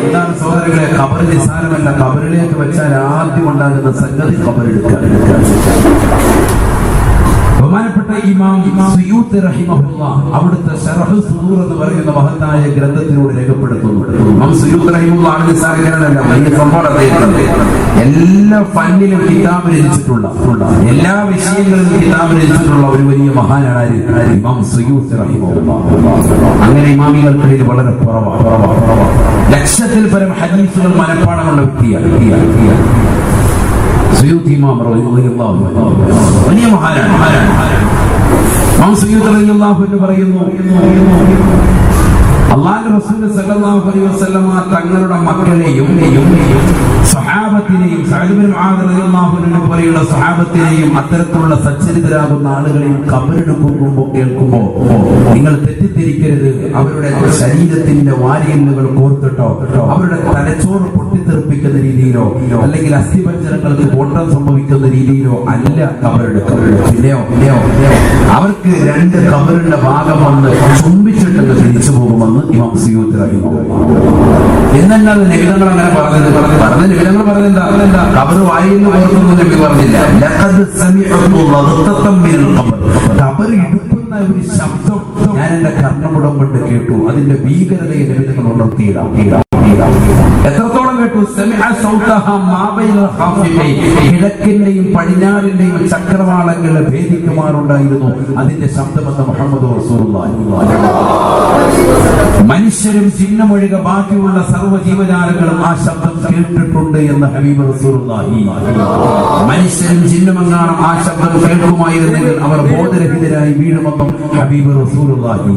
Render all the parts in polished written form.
എന്താണ് സഹോദരങ്ങളെ? ഖബർ നിസ്സാരമല്ല. ഖബറിലേക്ക് വെച്ചാൽ ആദ്യം ഉണ്ടാകുന്ന സംഗതി ഖബറെടുക്കാൻ. ബഹുമാനപ്പെട്ട ഇമാം സുയൂത്തി റഹിമഹുല്ലാഹ് അവിടുത്തെ ശറഹ് സുദൂർ എന്ന് പറയുന്ന മഹത്തായ ഗ്രന്ഥത്തിലൂടെ രേഖപ്പെടുത്തുന്നു. ഇമാം സുയൂത്തി റഹിമഹുല്ലാഹ് നിസ്സാരക്കാരനല്ല, വലിയ സംഭവമാണ്. എല്ലാ ഫന്നിലും കിതാബ് രചിച്ചിട്ടുള്ള, എല്ലാ വിഷയങ്ങളിലും കിതാബ് രചിച്ചിട്ടുള്ള ഒരു വലിയ മഹാനാണ് ഇമാം സുയൂത്തി റഹിമഹുല്ലാഹ്. അങ്ങനെ ഇമാമികൾക്കിടയിൽ വളരെ കുറവാണ്. ലക്ഷത്തിൽ പരം ഹദീസുകൾ മനഃപ്പാടമുള്ള വ്യക്തിയാണ്. സുയൂത്തി ഇമാം റളിയല്ലാഹു അൻഹു വലിയ മഹാനാണ്. ഇമാം സുയൂത്തി റളിയല്ലാഹു അൻഹു പറയുന്നു, അല്ലാഹുവിന്റെ റസൂൽ സല്ലല്ലാഹു അലൈഹി വസല്ലമ തങ്ങളുടെ മക്കളെയും സഹാബത്തിനെയും സഅദ് ഇബ്നു മുആദ് റളിയല്ലാഹു അൻഹു പോലെയുള്ള സഹാബത്തിനെയും അത്തരത്തിലുള്ള സച്ചരിതരാകുന്ന ആളുകളെയും ഖബറെടുക്കുമ്പോൾ കേൾക്കുമ്പോൾ നിങ്ങൾ തെറ്റിദ്ധരിക്കരുത്. അവരുടെ ശരീരത്തിന്റെ വാരിയല്ലുകൾ കോർത്തിട്ടോ അവരുടെ തലച്ചോറ് പൊട്ടിത്തെറിപ്പിക്കുന്ന രീതിയിലോ അല്ലെങ്കിൽ അസ്ഥിപഞ്ജരങ്ങൾക്ക് കോട്ടം സംഭവിക്കുന്ന രീതിയിലോ അല്ല ഖബറെടുക്കുന്നത്. പിന്നെയോ അവർക്ക് രണ്ട് ഖബറിന്റെ ഭാഗം വന്ന് ചുംബിച്ചിട്ടങ്ങ് തിരിച്ചു പോകുമെന്ന് ഇമാം സുയൂത്തി റഹിമഹുല്ലാഹ്. എന്നാൽ നിബിധങ്ങൾ അങ്ങനെ പറഞ്ഞ നിബിധങ്ങൾ പറഞ്ഞെന്താ? ഖബർ വായിന്ന് കോർത്തൊന്നും നബി പറഞ്ഞില്ല. ലഖദ് സമിഅതു ലഗ്തതൻ മിനൽ ഖബർ. ഖബർ ഇടുക്കുന്ന ഒരു ശബ്ദം ഞാൻ എന്റെ കർണമുടം കൊണ്ട് കേട്ടു. അതിന്റെ ഭീകരതയെ നിബിധങ്ങൾ ഉണർത്തിയിടാം. എത്രത്തോളം കേട്ടു? കിഴക്കിന്റെയും പടിഞ്ഞാറിന്റെയും ചക്രവാളങ്ങളെ ഭേദിക്കുമാറുണ്ടായിരുന്നു അതിന്റെ ശബ്ദമെന്ന് മുഹമ്മദ് റസൂലുള്ളാഹി. മനുഷ്യരും ചിഹ്നമൊഴിക ബാക്കിയുള്ള സർവ്വ ജീവജാലങ്ങളും ആ ശബ്ദം കേട്ടിട്ടുണ്ട് എന്ന് ഹബീബ് റസൂലുള്ളാഹി. മനുഷ്യരും ചിഹ്നമെങ്ങാനും ആ ശബ്ദം കേൾക്കുമായിരുന്നെങ്കിൽ അവർ ബോധരഹിതരായി വീഴുമെന്നും ഹബീബ് റസൂലുള്ളാഹി.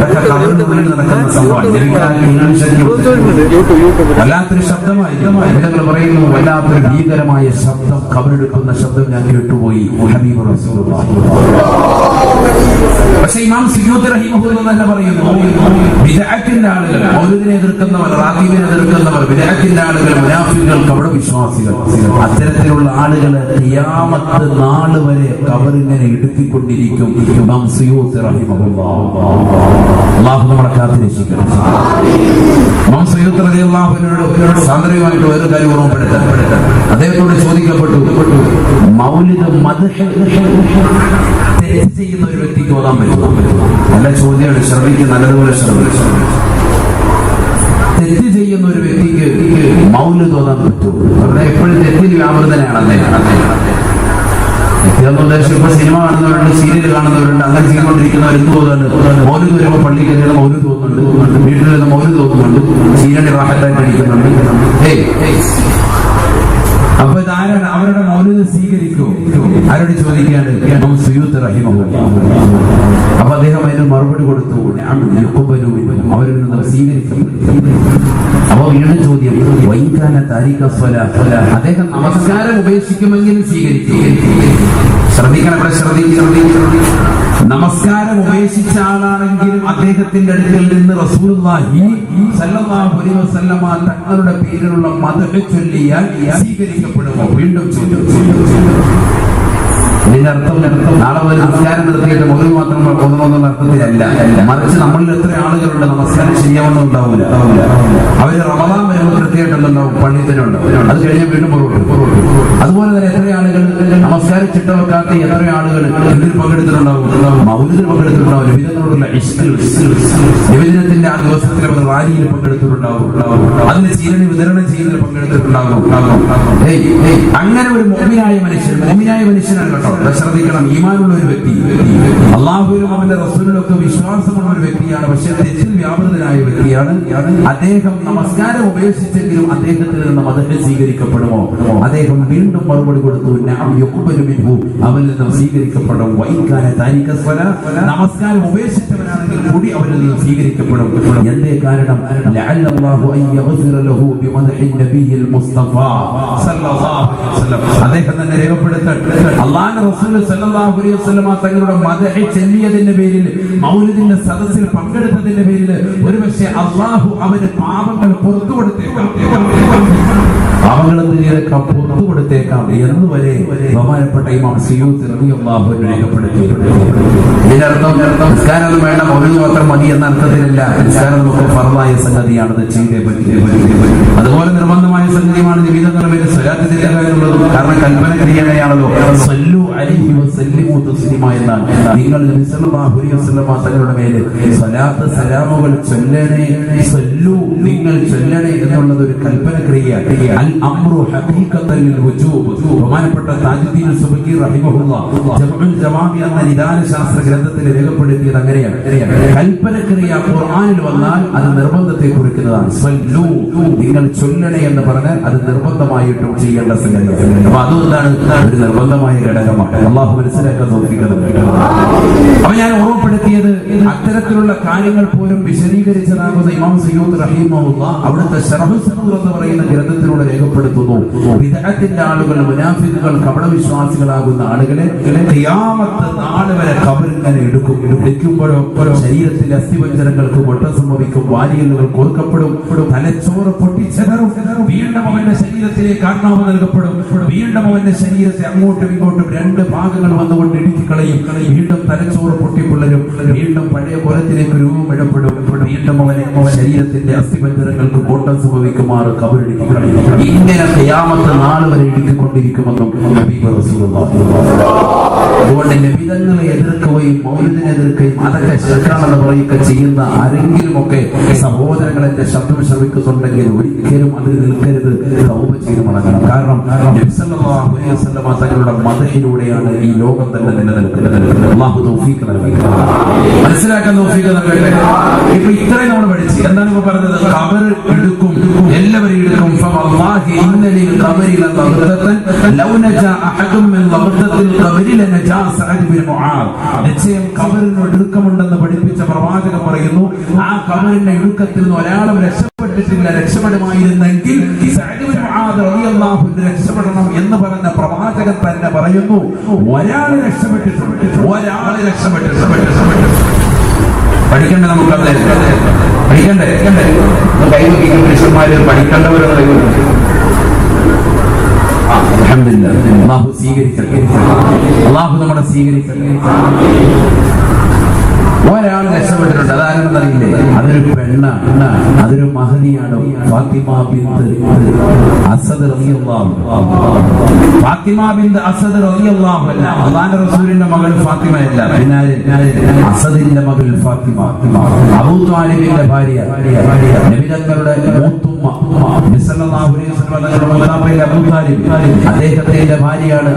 നടക്കുന്ന സംഭവം വല്ലാത്തൊരു ശബ്ദമായി നിങ്ങൾ പറയുന്നു. വല്ലാത്തൊരു ഭീകരമായ ശബ്ദം, ഖബറെടുക്കുന്ന ശബ്ദം ഞാൻ കേട്ടുപോയി ഹബീബ് റസൂലുള്ളാഹി. പക്ഷേ ഇമാം സുയൂത്തി റഹിമഹുല്ലാഹ് തന്നെ പറയുന്നു, ബിദ്അത്തിന്റെ ആളുകൾ, മൗലിദിനെ എതിർക്കുന്നവർ, റാഗീബിനെ എതിർക്കുന്നവർ, ബിദ്അത്തിന്റെ ആളുകൾ, മുനാഫിഖുകൾ, കപട വിശ്വാസികൾ, അത്തരത്തിലുള്ള ആളുകളെ ഖിയാമത്ത് നാൾ വരെ ഖബറിങ്ങനെ ഇടുക്കിക്കൊണ്ടിരിക്കും ഇമാം സുയൂത്തി റഹിമഹുല്ലാഹ്. അല്ലാഹു നമ്മളെ കാത്തുരക്ഷിക്കട്ടെ. ഇമാം സുയൂത്തി റളിയല്ലാഹു അൻഹു സാന്ദ്രമായിട്ട് ഒരു കാര്യം ഓർമ്മപ്പെടുത്താൻ, അദ്ദേഹത്തോട് ചോദിക്കപ്പെട്ടു, മൗലിദ് മദ്ഹ് തെറ്റ് ചെയ്യുന്ന ഒരു വ്യക്തിക്ക് ഓതാൻ പറ്റുമോ? നല്ല ചോദ്യമാണ്. ശ്രമിക്കുക, നല്ലതുപോലെ ശ്രമിക്കുക. തെറ്റ് ചെയ്യുന്ന ഒരു വ്യക്തിക്ക് മൗലിദ് ഓതാൻ പറ്റുമോ? അവിടെ എപ്പോഴും തെറ്റിൽ വ്യാപൃതനാണ് അദ്ദേഹം. ഇപ്പൊ സിനിമ കാണുന്നവരുണ്ട്, സീരിയൽ കാണുന്നവരുണ്ട്, അങ്ങനെ ചെയ്തുകൊണ്ടിരിക്കുന്നവർ എന്ത് തോന്നുന്നുണ്ട്? മൗലിദ് വരുമ്പോൾ പള്ളിക്ക് കയറുന്ന മൗലിദ് തോന്നുന്നുണ്ട്, വീട്ടിൽ വരുന്ന മൗലിദ് തോന്നുന്നുണ്ട്, സീരിയൽ റാഹത്തായിട്ട് അടിക്കുന്നുണ്ട്. അപ്പൊ ഇതാരാണ്? അവരുടെ മൗലിദ് സ്വീകരിക്കൂ? ആരോട് ചോദിക്കാണ്ട്? ഇമാം സുയൂത്തി റഹിമഹുല്ലാഹ്. അപ്പൊ അദ്ദേഹം അതിന് മറുപടി കൊടുത്തു, അവരിൽ നിന്ന് സ്വീകരിക്കും. അപ്പൊ വീണ്ടും ചോദ്യം, വൈകാന താരിഖ സ്വലാത്ത്, അദ്ദേഹം നമസ്കാരം ഉപേക്ഷിക്കുമെങ്കിലും സ്വീകരിക്കും. ശ്രദ്ധിക്കണം, ഇവിടെ ശ്രദ്ധിക്കും. നമസ്കാരം ഉപേക്ഷിച്ച ആളാണെങ്കിലും അദ്ദേഹത്തിന്റെ അടുക്കൽ നിന്ന് റസൂലുള്ളാഹി സ്വല്ലല്ലാഹു അലൈഹി വസല്ലമ തങ്ങളുടെ പേരിലുള്ള മദ്ഹ് ചൊല്ലിയാൽ സ്വീകരിക്കപ്പെടുമോ? വീണ്ടും ഇതിന്റെ അർത്ഥം നാളെ മുതൽ നമസ്കാരം നിർത്തിയിട്ട് മൗലിദ് മാത്രം ഒന്നുമൊന്നും അർത്ഥത്തിലല്ല. മറിച്ച് നമ്മളിൽ എത്ര ആളുകളുണ്ട് നമസ്കാരം ശരിയാവണം ഉണ്ടാവില്ല. അവര് റമദാൻ വരുമ്പോൾ കൃത്യമായിട്ടുണ്ടാവും, പള്ളി തന്നെ ഉണ്ടാവും, അത് കഴിഞ്ഞാൽ വീണ്ടും പുറപ്പെട്ടു. അതുപോലെ തന്നെ എത്ര ആളുകൾ നമസ്കാരം ചിട്ടവെക്കാത്ത എത്ര ആളുകൾ ഇതിൽ പങ്കെടുത്തിട്ടുണ്ടാവും, മൗലിദിൽ പങ്കെടുത്തിട്ടുണ്ടാവും, നിബിധനോടുള്ള നിബിധനത്തിന്റെ ആ ദിവസത്തിൽ അവർ റാലിയിൽ പങ്കെടുത്തിട്ടുണ്ടാവും, അതിന് ചീരണി വിതരണം ചെയ്യുന്നതിൽ പങ്കെടുത്തിട്ടുണ്ടാകും. അങ്ങനെ ഒരു മോമിനായ മനുഷ്യനാണ് കേട്ടോ. ശ്രദ്ധിക്കണം, ഈമാനുള്ള ഒരു വ്യക്തി, അള്ളാഹുവിലും അവന്റെ റസൂലിലൊക്കെ വിശ്വാസമുള്ള ഒരു വ്യക്തിയാണ്, പക്ഷെ തെറ്റിൽ വ്യാപൃതനായ വ്യക്തിയാണ് അദ്ദേഹം. നമസ്കാരം ഉപേക്ഷിച്ചെങ്കിലും അദ്ദേഹത്തിൽ നിന്ന് മദ്ഹ് സ്വീകരിക്കപ്പെടുമോ? അദ്ദേഹം വീണ്ടും മറുപടി കൊടുത്തു, അവനിൽ നിന്നും സ്വീകരിക്കപ്പെടും. വൈകാന താരിഖ സ്വലാത്ത്, നമസ്കാരം ഉപേക്ഷിച്ചവനാണെങ്കിൽ കൂടി അവനിൽ നിന്ന് സ്വീകരിക്കപ്പെടും. എന്തേ കാരണം? ലഅല്ലല്ലാഹു അൻ യഗ്ഫിറ ലഹു ബിമദ്ഹി നബിയിൽ മുസ്തഫ സല്ലല്ലാഹു അലൈഹി വസല്ലം. അദ്ദേഹം തന്നെ രേഖപ്പെടുത്തട്ടെ, അല്ലാഹുവിന്റെ റസൂൽ സല്ലല്ലാഹു അലൈഹി വസല്ലം തങ്ങളുടെ മദ്ഹ് ചൊല്ലിയതിന്റെ പേരിൽ, മൗലിദിന്റെ സദസ്സിൽ പങ്കെടുത്തതിന്റെ പേരിൽ ഒരുപക്ഷെ അല്ലാഹു അവന് പാപങ്ങൾ പുറത്തു കൊടുത്തേക്കാം. പാപങ്ങളെന്ന് ചെയ്തൊക്കെ പുറത്തു കൊടുത്തേക്കാം എന്ന് വരെ ബഹുമാനപ്പെട്ട ഇമാം സിയൂത്തി റളിയല്ലാഹു അൻഹു രേഖപ്പെടുത്തിയിട്ടുണ്ട്. ഇതിനർത്ഥം നിസ്കാരം വേണ്ട, മൗലിദ് മാത്രം മതി എന്ന അർത്ഥത്തിലല്ല. നിസ്കാരം നമുക്ക് ഫർളായ സംഗതിയാണത്, ചെയ്തേ പറ്റേ. അതുപോലെ നിർബന്ധമായ സംഗതിയാണ് നിബിധങ്ങളുടെ പേര് സ്വലാത്ത് ചെല്ലുക എന്നുള്ളത്. കാരണം കൽപ്പന ക്രിയയാണല്ലോ സല്ലു അലൈഹി വസല്ലിമു തസ്ലീമ എന്നാണ്. നിങ്ങൾ നബി സല്ലല്ലാഹു അലൈഹി വസല്ലം തങ്ങളുടെ മേലെ സ്വലാത്ത് സലാമുകൾ ചൊല്ലണേ, സല്ലു നിങ്ങൾ ചൊല്ലണേ എന്നുള്ളത് ഒരു കൽപ്പന ക്രിയ. അൽ അംറു ഹഖീഖത്തൻ ലിൽ വുജൂബ്. ബഹുമാനപ്പെട്ട താജുദ്ദീൻ സുബ്കി റഹിമഹുല്ലാഹ് ജംഉൽ ജവാമി എന്ന നിദാന ശാസ്ത്ര ഗ്രന്ഥത്തിൽ രേഖപ്പെടുത്തിയത് അങ്ങനെയാണ്. കൽപ്പന ക്രിയ ഖുർആനിൽ വന്നാൽ അത് നിർബന്ധത്തെ കുറിക്കുന്നതാണ്. സല്ലു നിങ്ങൾ ചൊല്ലണേ എന്ന് പറഞ്ഞാൽ അത് നിർബന്ധമായിട്ടും ചെയ്യേണ്ട സംഗതിയാണ്. അപ്പൊ അതുകൊണ്ടാണ് ഒരു നിർബന്ധമായ ഘടകമാണ്. അള്ളാഹു മനസ്സിലാക്കാൻ നോക്കിക്കുന്നത്. അപ്പൊ ഞാൻ ഓർമ്മപ്പെടുത്തിയത് അത്തരത്തിലുള്ള കാര്യങ്ങൾ പോലും വിശദീകരിച്ചതാകുന്ന ഇമാം സയ്യൂദ് റഹിമഹുല്ലാഹ് അവിടുത്തെ ശറഹ് സദൂർ എന്ന് പറയുന്ന ഗ്രന്ഥത്തിലൂടെ രേഖപ്പെടുത്തുന്നു. ബിദ്അത്തിന്റെ ആളുകൾ, മുനാഫിഖുകൾ, കപടവിശ്വാസികളാകുന്ന ആളുകളെ ഖിയാമത്ത് നാൾ വരെ ഖബറിങ്ങനെ എടുക്കുമ്പോഴോ ശരീരത്തിലെ അസ്ഥിപഞ്ജരങ്ങൾക്ക് പൊട്ട സംഭവിക്കും, വാരിയലുകൾ കോർക്കപ്പെടും, തലച്ചോറ് പൊട്ടിച്ചെതറും, വീണ്ടും അവന്റെ ശരീരത്തിലേക്ക് ആത്മാവ് നൽകപ്പെടും, വീണ്ടും അവന്റെ ശരീരത്തെ അങ്ങോട്ടും ഇങ്ങോട്ടും രണ്ട് ഭാഗങ്ങൾ വന്നുകൊണ്ട് ഇടുക്കിക്കളയും, വീണ്ടും തലച്ചോറ് പൊട്ടിപ്പിള്ളരും, വീണ്ടും പഴയ പുറത്തിലേക്ക് രൂപം ഇടപെടും, വീണ്ടും അവനെ ശരീരത്തിന്റെ അസ്ഥിപഞ്ജരങ്ങൾക്ക് കോട്ടം സംഭവിക്കുമാറ് കബറിടിക്ക് കളയും. ഇങ്ങനെ ഖിയാമത്ത് നാൾ വരെ ഇടുക്കിക്കൊണ്ടിരിക്കുമെന്നും ഹബീബ് റസൂലുള്ളാഹി. അതുകൊണ്ട് നബിതങ്ങളെ എതിർക്കുകയും മൗലിദിനെ എതിർക്കുകയും അതൊക്കെ ശിർക്കാണെന്ന് പറയുക ചെയ്യുന്ന ആരെങ്കിലും ഒക്കെ സഹോദരങ്ങൾ എന്റെ ശബ്ദം ശ്രമിക്കുന്നുണ്ടെങ്കിൽ ഒരിക്കലും അത് നിൽക്കരുത്, തൗബ ചെയ്ത് മടങ്ങണം. കാരണം നബി സല്ലല്ലാഹു അലൈഹി വസല്ലം തങ്ങളുടെ മദഹിലൂടെയാണ് ഈ ലോകം തന്നെ നിലനിൽക്കുന്നത്. അല്ലാഹു തൗഫീഖ് നൽകട്ടെ, മനസ്സിലാക്കാൻ തൗഫീഖ് നൽകട്ടെ. ഇപ്പൊ ഇത്രയും നമ്മൾ പഠിച്ചു. എന്താണ് ഇപ്പൊ പറഞ്ഞത്? ഖബർ എടുക്കും, എല്ലാവരും എടുക്കും. ഫവല്ലാഹി ഇന്നലിൽ ഖബരി ലഖദതൻ ലൗ നജാ അഹദും മിൻ ലഖദത്തിൽ ഖബരി ലനജാ സഅദ് ബിൻ മുആദ്. നിശ്ചയം ഖബറിന് ഇടുക്കമുണ്ടെന്ന് പഠിപ്പിച്ച പ്രവാചകൻ പറയുന്നു, ആ ഖബറിന്റെ ഇടുക്കത്തിൽ നിന്ന് ഒരാളും രക്ഷപ്പെട്ടിട്ടില്ല. രക്ഷപ്പെടുമായിരുന്നെങ്കിൽ സഅദ് ബിൻ മുആദ് റളിയല്ലാഹു അൻഹു രക്ഷപ്പെടണം എന്ന് പറഞ്ഞ പ്രവാചകൻ തന്നെ പറയുന്നു, ഒരാൾ രക്ഷപ്പെട്ടിട്ടുണ്ട്, ഒരാൾ രക്ഷപ്പെട്ടിട്ടുണ്ട്. പഠിക്കണ്ടേ? നമുക്ക് പഠിക്കണ്ടേ? കൈവയ്ക്കുന്ന പുരുഷന്മാര് പഠിക്കേണ്ടവരെന്ന് കൈവയ്ക്കും. അൽഹംദുലില്ലാഹ്, അല്ലാഹു സ്വീകരിക്കട്ടെ, അല്ലാഹു നമ്മളെ സ്വീകരിക്കട്ടെ. ഒരാൾ രക്ഷപ്പെട്ടിട്ടുണ്ട്. അതാരെന്നറിയില്ലേ? അതൊരു പെണ്ണാണ്, അതൊരു മഹദിയാണ്. ഫാത്തിമ ബിൻത് അസദ് റളിയല്ലാഹു അൻഹ. ഫാത്തിമ ബിൻത് അസദ് റളിയല്ലാഹു അൻഹ അല്ലാഹുവിന്റെ റസൂലിന്റെ മകൾ ഫാത്തിമയല്ല, പിന്നെ അസദിന്റെ മകൾ ഫാത്തിമ, അബൂ ത്വാലിബിന്റെ ഭാര്യ, നബി തങ്ങളുടെ മൂത്തുമ്മ, നബി സല്ലല്ലാഹു അലൈഹി വസല്ലം തങ്ങളുടെ മൂത്താപ്പയിലെ അബൂ ത്വാലിബ്, അദ്ദേഹത്തിന്റെ ഭാര്യയാണ്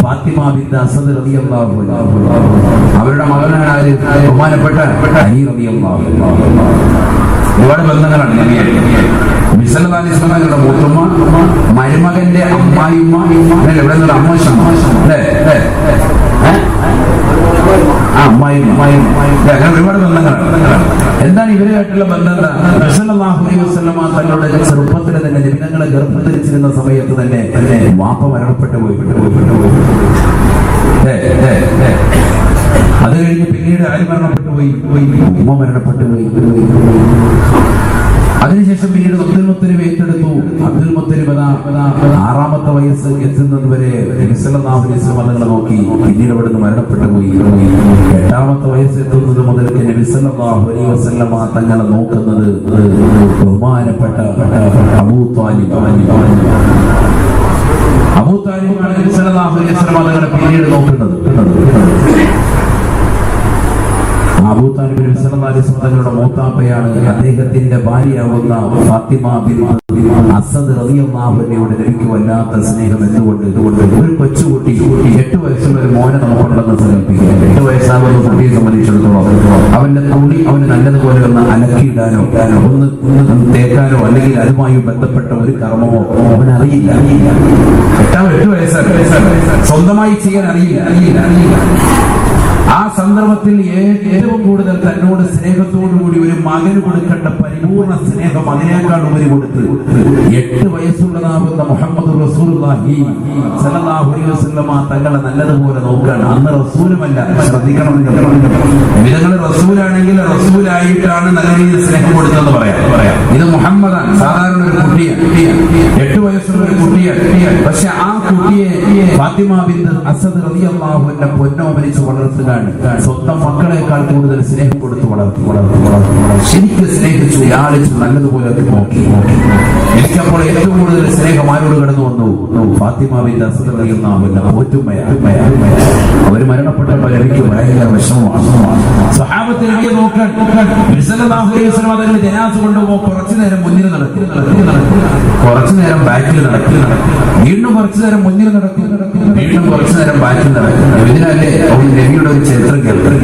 ഫാത്തിമ ബിൻത് അസദ് റളിയല്ലാഹു അൻഹ. അവരുടെ മകളാണ് ബഹുമാനപ്പെട്ട അലി റളിയല്ലാഹു അൻഹു. ഒരുപാട് ബന്ധങ്ങളാണ്. നബി സല്ലല്ലാഹു അലൈഹി വസല്ലം തങ്ങളുടെ മൂത്തുമ്മ, മരുമകന്റെ അമ്മായിമ്മ, ഇവിടെ നിന്നുള്ള അമ്മോശം അല്ലേ? അങ്ങനെ ഒരുപാട് ബന്ധങ്ങളാണ്. എന്താണ് ഇവരുമായിട്ടുള്ള ബന്ധം? നബി സല്ലല്ലാഹു അലൈഹി വസല്ലം തങ്ങളുടെ ചെറുപ്പത്തിൽ തന്നെ നബിതങ്ങളെ ഗർഭധരിച്ചിരുന്ന സമയത്ത് തന്നെ വാപ്പ മരണപ്പെട്ടു പോയി. അത് കഴിഞ്ഞ് പിന്നീട് ആര് മരണപ്പെട്ടു പോയി? ഉമ്മ മരണപ്പെട്ടു പോയി. അതിനുശേഷം പിന്നീട് അബ്ദുൽ മുത്തലിബ് ഏറ്റെടുത്തു. അബ്ദുൽ മുത്തലിബ് 6-ാമത്തെ വയസ്സ് എത്തുന്നത് വരെ നബി സല്ലല്ലാഹു അലൈഹി വസല്ലം തങ്ങളെ നോക്കി. പിന്നീട് അവിടുന്ന് മരണപ്പെട്ടു പോയി. 8-ാമത്തെ വയസ്സ് എത്തുന്നത് മുതൽക്ക് നബി സല്ലല്ലാഹു അലൈഹി വസല്ലം തങ്ങളെ നോക്കുന്നത് ബഹുമാനപ്പെട്ട അബൂ ത്വാലിബ്. അബൂ ത്വാലിബാണ് നബി സല്ലല്ലാഹു അലൈഹി വസല്ലം തങ്ങളെ പിന്നീട് നോക്കുന്നത്. അബൂ താലിബ് നബി സല്ലല്ലാഹു അലൈഹി വസല്ലം തങ്ങളുടെ മൂത്താപ്പയാണ്. അദ്ദേഹത്തിന്റെ ഭാര്യയാവുന്ന ഫാത്തിമ ബിൻത് അസദ് റളിയല്ലാഹു അൻഹയോട് എനിക്ക് വല്ലാത്ത സ്നേഹം. എന്തുകൊണ്ട്? ഒരു കൊച്ചുകുട്ടി 8 വയസ്സുള്ള ഒരു മോനെ നമുക്കുണ്ടെന്ന് സങ്കല്പിക്കുക. 8 വയസ്സാകുന്ന കുട്ടിയെ സംബന്ധിച്ചിടത്തോളം അവന്റെ തുണി അവന് നല്ലതുപോലെ ഒന്ന് അലക്കിയിടാനോ ഒന്ന് തേക്കാനോ അല്ലെങ്കിൽ അതുമായി ബന്ധപ്പെട്ട ഒരു കർമ്മമോ അവനറിയില്ല. 8 വയസ്സാണ്, സ്വന്തമായി ചെയ്യാൻ അറിയില്ല. ആ സന്ദർഭത്തിൽ ഏറ്റവും കൂടുതൽ തന്നോട് സ്നേഹത്തോടുകൂടി ഒരു മകന് കൊടുക്കേണ്ട പരിപൂർണ സ്നേഹം അതിനേക്കാൾ ഉപരി കൊടുത്ത് 8 വയസ്സുള്ളതാകുന്ന മുഹമ്മദ് റസൂലുള്ളാഹി സ്വല്ലല്ലാഹു അലൈഹി വസല്ലമ തങ്ങളെ നല്ലതുപോലെ നോക്കുകയാണ്. അന്ന് റസൂലുമല്ല, ശ്രദ്ധിക്കണം. നിങ്ങൾ റസൂലാണെങ്കിൽ റസൂലായിട്ടാണ് നല്ല രീതിയിൽ സ്നേഹം കൊടുത്തെന്ന് പറയാം. ഇത് മുഹമ്മദാണ്, സാധാരണ ഒരു കുട്ടിയാണ്, 8 വയസ്സുള്ള ഒരു കുട്ടിയാണ്. പക്ഷെ ആ കുട്ടിയെ ഫാത്തിമ ബിൻത് അസദ് റളിയല്ലാഹു അൻഹ പൊന്നോമനിച്ച് വളർത്തുകയാണ്. സ്വന്തം മക്കളെക്കാൾ കൂടുതൽ സ്നേഹം കൊടുത്ത് വളർത്തി ശരിക്കും സ്നേഹിച്ചു, യാളിച്ചു, നല്ലതുപോലെ നോക്കി. എനിക്കപ്പോൾ ഏറ്റവും കൂടുതൽ സ്നേഹം ആരോട് കടന്നു വന്നു? ഫാത്തിമ ബിൻത് അസദ് റളിയല്ലാഹു അൻഹ പോറ്റുമ്മയാണ്. അവർ മരണപ്പെട്ടപ്പോൾ എനിക്ക് ഭയങ്കര വിഷമമാണ്. സ്വഹാബത്തിൽ എനിക്ക് നോക്കാൻ ജനാസ കൊണ്ടുപോകുമ്പോൾ കുറച്ചു നേരം മുന്നിൽ നടക്കും, കുറച്ചു നേരം ബാക്കിൽ നടക്കും, വീണ്ടും കുറച്ചു നേരം മുന്നിൽ നടക്കും, വീണ്ടും കുറച്ചു നേരം ബാക്കിൽ നടക്കും. ഇതിനല്ലേ നബിയുടെ ഒരു ചരിത്രം കേൾക്കും.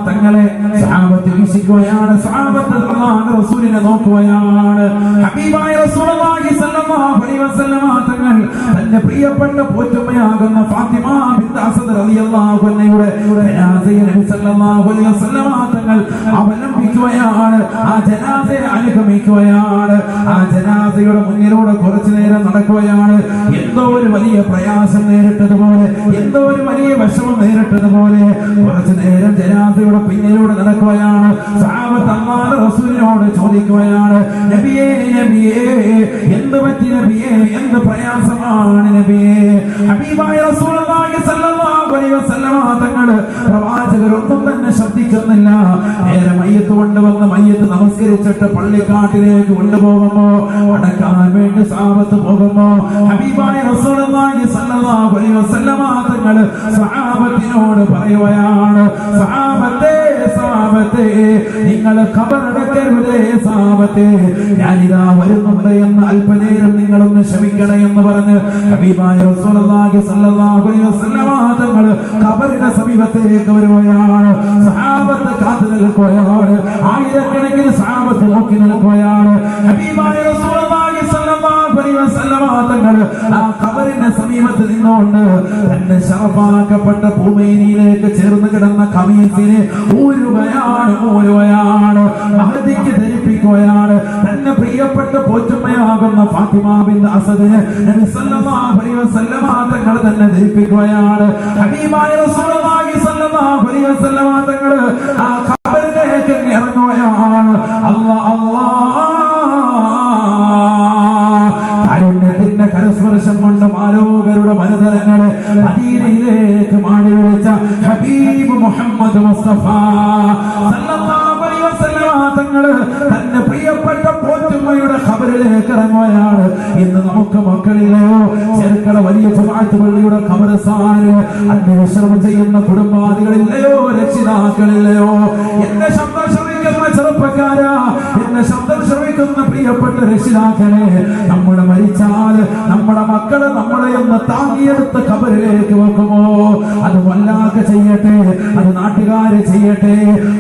തങ്ങളെ സഹാബത്ത് വീക്ഷിക്കുകയാണ്, സഹാബത്ത് അല്ലാഹുവിന്റെ റസൂലിനെ നോക്കുകയാണ്. ഹബീബായ റസൂലുള്ളാഹി സ്വല്ലല്ലാഹു അലൈഹി വസല്ലമ തങ്ങൾ തന്റെ പ്രിയപ്പെട്ട പോറ്റുമ്മയാകുന്ന ഫാത്തിമ ബിൻത് അസദ് റളിയല്ലാഹു അൻഹയുടെ ജനാസയെ നബി സ്വല്ലല്ലാഹു അലൈഹി വസല്ലമ തങ്ങൾ അവലംബിക്കുകയാണ്, ആ ജനാസയെ അനുഗമിക്കുകയാണ്. ആ ജനാസയുടെ മുന്നിലൂടെ കുറച്ചു നേരം നടക്കുകയാണ്. എന്തോ ഒരു വലിയ പ്രയാസം നേരിട്ടതുപോലെ, എന്തോ ഒരു വലിയ വിഷമം നേരിട്ടതുപോലെ കുറച്ചു നേരം ജനാസയുടെ പിന്നിലൂടെ നടക്കുകയാണ്. സഹാബത്ത് അല്ലാഹുവിന്റെ റസൂലിനോട് ചോദിക്കുകയാണ്, നബിയേ നബിയേ എന്ത് പറ്റി നബിയേ, എന്ത് പ്രയാസമാണ് നബിയേ? ഹബീബായ റസൂലുള്ളാഹി സ്വല്ലല്ലാഹു അലൈഹി വസല്ലമ തങ്ങൾ പ്രവാചകരൊന്നും തന്നെ ശബ്ദിക്കുന്നില്ല. നേരെ മയ്യത്ത് കൊണ്ടുവന്ന് മയ്യത്ത് നമസ്കരിച്ചിട്ട് പള്ളിക്കാട്ടിലേക്ക് കൊണ്ടുപോകുമ്പോ അടക്കാൻ വേണ്ടി സഹാബത്ത് പോകുമ്പോ ഹബീബായ റസൂലുള്ളാഹി സ്വല്ലല്ലാഹു അലൈഹി വസല്ലമ തങ്ങൾ സഹാബത്തിനോട് പറയുകയാണ്, സഹാബത്തേ സഹാബത്തേ നിങ്ങൾ ഖബറടക്കരുതേ സഹാബത്തേ, ഞാനിതാ വരുന്നുണ്ട് എന്ന് അല്പനേരം നിങ്ങളൊന്ന് ക്ഷമിക്കണേ എന്ന് പറഞ്ഞ് ഹബീബായ റസൂലുള്ളാഹി സ്വല്ലല്ലാഹു അലൈഹി വസല്ലമ തങ്ങൾ ഖബറിന്റെ സമീപത്തേക്ക് വരുകയാണ്. സഹാബത്ത് കാത്തു നിൽക്കുകയാണ്, ആയിരക്കണക്കിന് സഹാബത്ത് നോക്കി നിൽക്കുകയാണ്. ഹബീബായ റസൂലുള്ളാഹി സ്വല്ലല്ലാഹു അലൈഹി വസല്ലമ തങ്ങൾ ആ ഖബറിന്റെ സമീപത്ത് നിന്നുകൊണ്ട് തന്റെ ശറഫാക്കപ്പെട്ട ഭൂമിയിലേക്ക് ചേർന്ന് കിടന്ന ഖമീസിനെ ഊരുകയാണ്, മഹദിക്ക് ധരിപ്പിക്കുകയാണ്. തന്നെ പ്രിയപ്പെട്ട പോറ്റുമ്മയാകുന്ന ഫാത്തിമ ബിൻത് അസദിനെ നബി സല്ലല്ലാഹു അലൈഹി വസല്ലമ തങ്ങൾ തന്നെ ധരിപ്പിക്കുകയാണ്. ഹബീബായ റസൂലുള്ളാഹി സ്വല്ലല്ലാഹു അലൈഹി വസല്ലമ തങ്ങൾ ആ ഖബറിലേക്ക് ഇറങ്ങുകയാണ്. കാരുണ്യത്തിന്റെ കരസ്പർശം കൊണ്ട് മാലോകരുടെ മനതരങ്ങളെ മദീനയിലേക്ക് മാടി വിളിച്ച ഹബീബ് മുഹമ്മദ് മുസ്തഫ സല്ലല്ലാഹു അലൈഹി വസല്ലമ തങ്ങൾ തന്റെ പ്രിയപ്പെട്ട പോറ്റുമ്മയുടെ ഖബറിലേക്ക് ഇറങ്ങുകയാണ്. ഇന്ന് നമുക്ക് മക്കളില്ലയോ? ചെറുക്കള വലിയ ജുമാഅത്ത് പള്ളിയുടെ ഖബർസ്ഥാനിൽ അന്വേഷണം ചെയ്യുന്ന കുടുംബാദികളില്ലയോ? രക്ഷിതാക്കളില്ലയോ? എന്റെ ശബ്ദം ശ്രമിക്കുന്ന ചെറുപ്പക്കാരാ, എന്റെ ശബ്ദം ശ്രമിക്കുന്ന പ്രിയപ്പെട്ട രക്ഷിതാക്കളെ, നമ്മുടെ മരിച്ചാൽ നമ്മുടെ മക്കള് നമ്മളെ ഒന്ന് താങ്ങിയെടുത്ത് ഖബറിലേക്ക് വെക്കുമോ? അത് വല്ലാതെ ചെയ്യട്ടെ, അത് നാട്ടുകാരെ ചെയ്യട്ടെ.